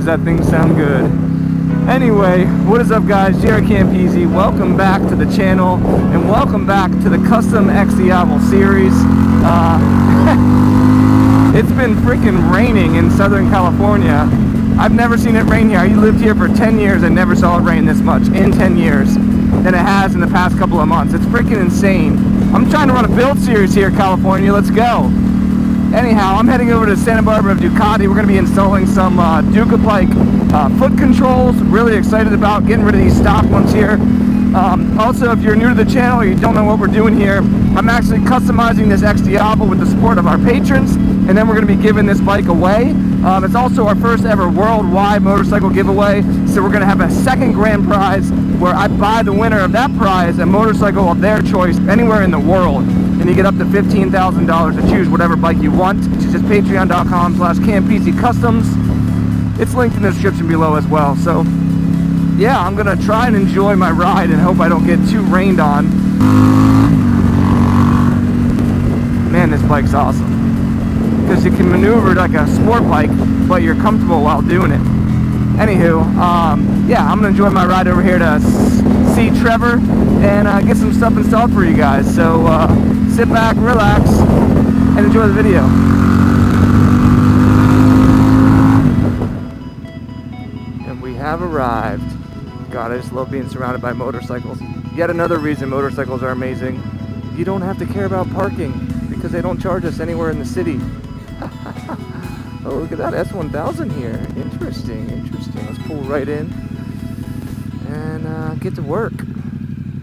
does that thing sound good. Anyway, what is up guys, JaretCampisi, welcome back to the channel, and welcome back to the Custom Xdiavel series. It's been freaking raining in Southern California. I've never seen it rain here. I lived here for 10 years and never saw it rain this much in 10 years than it has in the past couple of months. It's freaking insane. I'm trying to run a build series here in California. Let's go. Anyhow, I'm heading over to Santa Barbara of Ducati. We're going to be installing some Ducabike foot controls. Really excited about getting rid of these stock ones here. Also, if you're new to the channel or you don't know what we're doing here, I'm actually customizing this Xdiavel with the support of our patrons, and then we're going to be giving this bike away. It's also our first ever worldwide motorcycle giveaway, so we're going to have a second grand prize where I buy the winner of that prize a motorcycle of their choice anywhere in the world, and you get up to $15,000 to choose whatever bike you want, which is just patreon.com/Campisi Customs. It's linked in the description below as well. So yeah, I'm gonna try and enjoy my ride and hope I don't get too rained on. Man, this bike's awesome because you can maneuver like a sport bike, but you're comfortable while doing it. Anywho, yeah, I'm gonna enjoy my ride over here to see Trevor and get some stuff installed for you guys. So sit back, relax, and enjoy the video. And we have arrived. God, I just love being surrounded by motorcycles. Yet another reason motorcycles are amazing. You don't have to care about parking because they don't charge us anywhere in the city. Oh, look at that S1000 here. Interesting, interesting. Let's pull right in and get to work.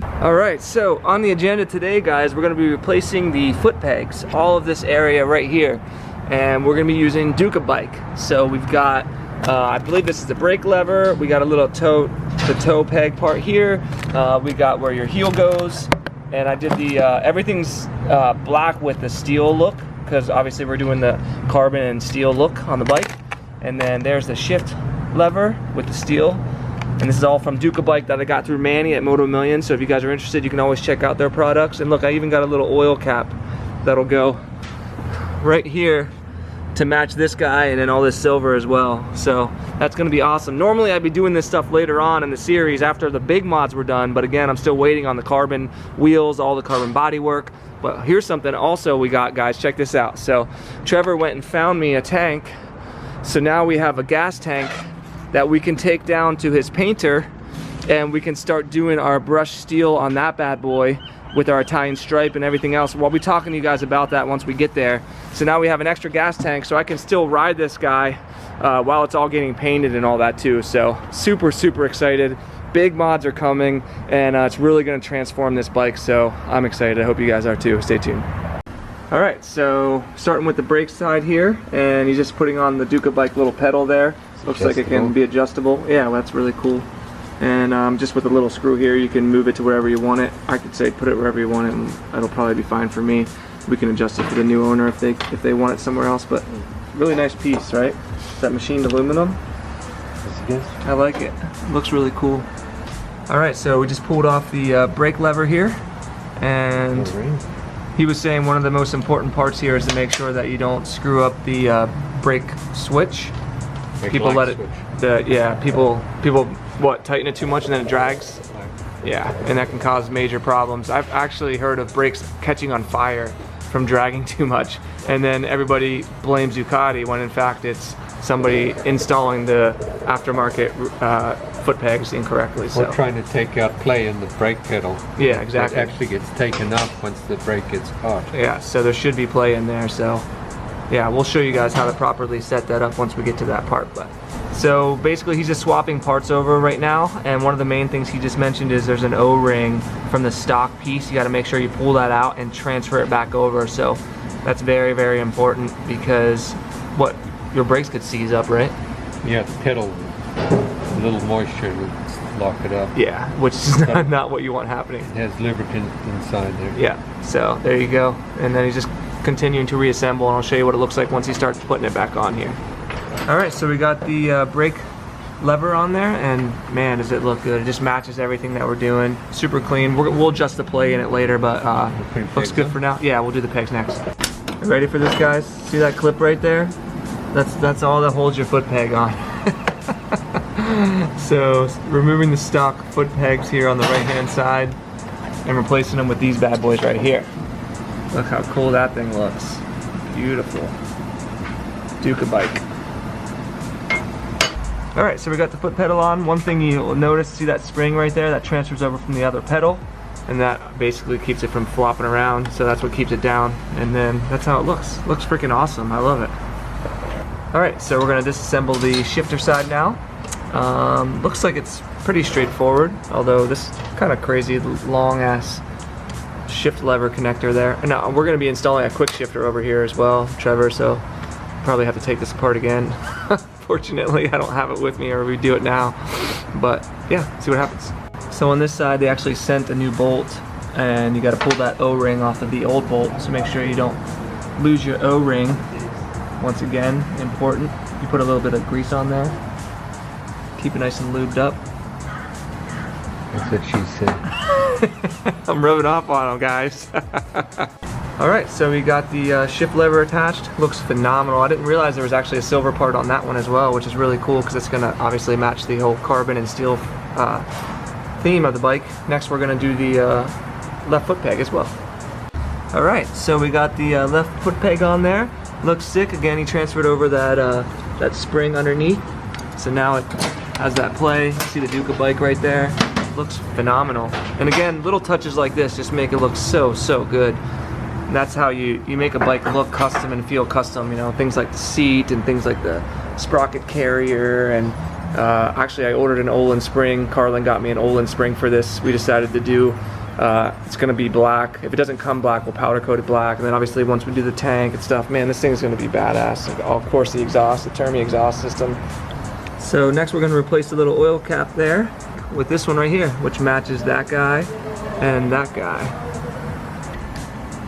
Alright, so on the agenda today, guys, we're going to be replacing the foot pegs, all of this area right here. And we're going to be using Ducabike. So we've got, I believe this is the brake lever. We got a little the toe peg part here. We got where your heel goes. And I did the, everything's black with the steel look, because obviously we're doing the carbon and steel look on the bike. And then there's the shift lever with the steel. And this is all from Ducabike that I got through Manny at Moto Million. So if you guys are interested, you can always check out their products. And look, I even got a little oil cap that'll go right here to match this guy, and then all this silver as well. So that's gonna be awesome. Normally I'd be doing this stuff later on in the series after the big mods were done, but again, I'm still waiting on the carbon wheels, all the carbon body work. But here's something also we got, guys, check this out. So Trevor went and found me a tank. So now we have a gas tank that we can take down to his painter, and we can start doing our brushed steel on that bad boy with our Italian stripe and everything else. We'll be talking to you guys about that once we get there. So now we have an extra gas tank, so I can still ride this guy while it's all getting painted and all that too. So super, super excited. Big mods are coming, and it's really gonna transform this bike, so I'm excited. I hope you guys are too. Stay tuned. All right, so starting with the brake side here, and he's just putting on the Ducabike little pedal there. Looks like it can be adjustable. Yeah, well, that's really cool. And just with a little screw here, you can move it to wherever you want it. I could say put it wherever you want it, and that'll probably be fine for me. We can adjust it for the new owner if they want it somewhere else. But really nice piece, right? Is that machined aluminum? I like it. Looks really cool. All right, so we just pulled off the brake lever here, and he was saying one of the most important parts here is to make sure that you don't screw up the brake switch. People let it, people what, tighten it too much and then it drags? Yeah, and that can cause major problems. I've actually heard of brakes catching on fire from dragging too much, and then everybody blames Ducati when in fact it's somebody installing the aftermarket foot pegs incorrectly. So we're trying to take out play in the brake pedal. Yeah, exactly. It actually gets taken off once the brake gets caught. Yeah, so there should be play in there. So yeah, we'll show you guys how to properly set that up once we get to that part. But so basically he's just swapping parts over right now, and one of the main things he just mentioned is there's an O-ring from the stock piece. You got to make sure you pull that out and transfer it back over. So that's very, very important, because what your brakes could seize up, right? Yeah, the pedal, a little moisture would lock it up. Yeah, which is not what you want happening. It has lubricant inside there. Yeah, so there you go. And then he's just continuing to reassemble, and I'll show you what it looks like once he starts putting it back on here. All right, so we got the brake lever on there, and man, does it look good. It just matches everything that we're doing. Super clean. We'll adjust the play in it later, but looks good for now. Yeah, we'll do the pegs next. Ready for this, guys? See that clip right there? That's all that holds your foot peg on. So removing the stock foot pegs here on the right hand side and replacing them with these bad boys right here. Look how cool that thing looks. Beautiful. Ducabike. Alright, so we got the foot pedal on. One thing you'll notice, see that spring right there? That transfers over from the other pedal. And that basically keeps it from flopping around. So that's what keeps it down. And then that's how it looks. Looks freaking awesome. I love it. Alright, so we're going to disassemble the shifter side now. Looks like it's pretty straightforward. Although this kind of crazy long ass shift lever connector there. And now we're going to be installing a quick shifter over here as well, Trevor. So probably have to take this apart again. Fortunately, I don't have it with me, or we do it now. But yeah, see what happens. So on this side, they actually sent a new bolt, and you got to pull that O-ring off of the old bolt. So make sure you don't lose your O-ring. Once again, important. You put a little bit of grease on there. Keep it nice and lubed up. That's what she said. I'm rubbing off on them, guys. Alright, so we got the shift lever attached. Looks phenomenal. I didn't realize there was actually a silver part on that one as well, which is really cool because it's going to obviously match the whole carbon and steel theme of the bike. Next we're going to do the left foot peg as well. Alright, so we got the left foot peg on there. Looks sick. Again, he transferred over that spring underneath. So now it has that play. See the Ducabike right there. Looks phenomenal. And again, little touches like this just make it look so good. And that's how you make a bike look custom and feel custom, you know, things like the seat and things like the sprocket carrier. And actually I ordered an Olin spring. Carlin got me an Olin spring for this. We decided to do, it's gonna be black. If it doesn't come black, we'll powder coat it black. And then obviously once we do the tank and stuff, man, this thing's gonna be badass. Like, of course the exhaust, the Termi exhaust system. So next we're gonna replace the little oil cap there with this one right here, which matches that guy and that guy.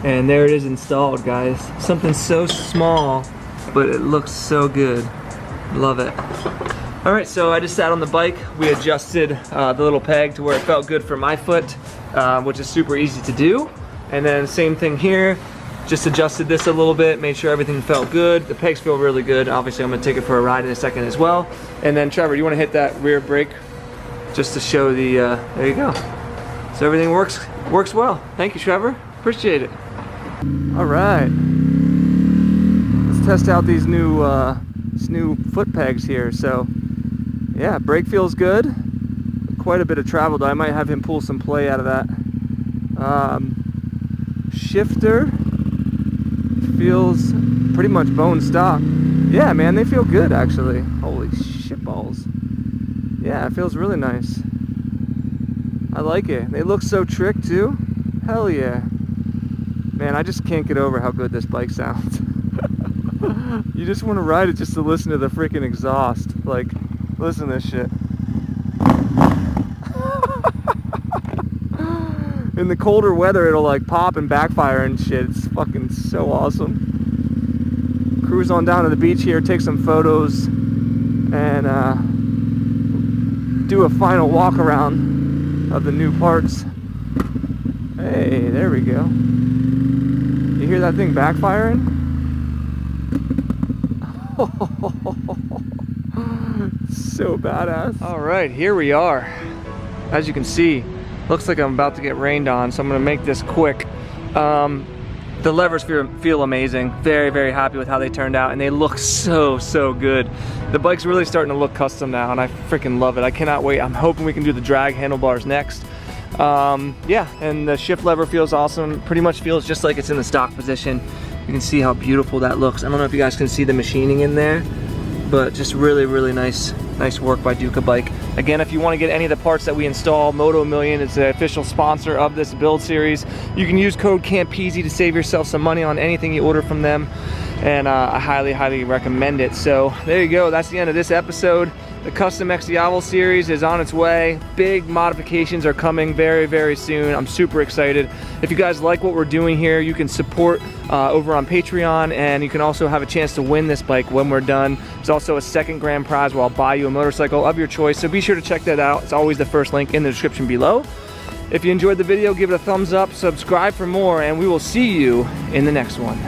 And there it is installed, guys. Something so small, but it looks so good. Love it. All right, so I just sat on the bike. We adjusted the little peg to where it felt good for my foot, which is super easy to do. And then same thing here. Just adjusted this a little bit, made sure everything felt good. The pegs feel really good. Obviously, I'm gonna take it for a ride in a second as well. And then Trevor, you wanna hit that rear brake just to show the, there you go. So everything works well. Thank you, Trevor. Appreciate it. All right, let's test out these new foot pegs here. So yeah, brake feels good. Quite a bit of travel though. I might have him pull some play out of that. Shifter feels pretty much bone stock. Yeah, man, they feel good actually. Holy shit balls. Yeah, it feels really nice. I like it. They look so trick too. Hell yeah. Man, I just can't get over how good this bike sounds. You just want to ride it just to listen to the freaking exhaust. Like, listen to this shit. In the colder weather, it'll like pop and backfire and shit. It's fucking so awesome. Cruise on down to the beach here, take some photos, and do a final walk around of the new parts. Hey, there we go. You hear that thing backfiring? So badass. All right, here we are. As you can see, looks like I'm about to get rained on, so I'm gonna make this quick. The levers feel amazing. Very happy with how they turned out, and they look so good. The bike's really starting to look custom now, and I freaking love it. I cannot wait. I'm hoping we can do the drag handlebars next. Yeah, and the shift lever feels awesome. Pretty much feels just like it's in the stock position. You can see how beautiful that looks. I don't know if you guys can see the machining in there, but just really nice work by Ducabike. Again, if you want to get any of the parts that we install, Moto Million is the official sponsor of this build series. You can use code Campisi to save yourself some money on anything you order from them, and I highly recommend it. So there you go. That's the end of this episode. The Custom Xdiavel series is on its way. Big modifications are coming very soon. I'm super excited. If you guys like what we're doing here, you can support over on Patreon, and you can also have a chance to win this bike when we're done. There's also a second grand prize where I'll buy you a motorcycle of your choice, so be sure to check that out. It's always the first link in the description below. If you enjoyed the video, give it a thumbs up, subscribe for more, and we will see you in the next one.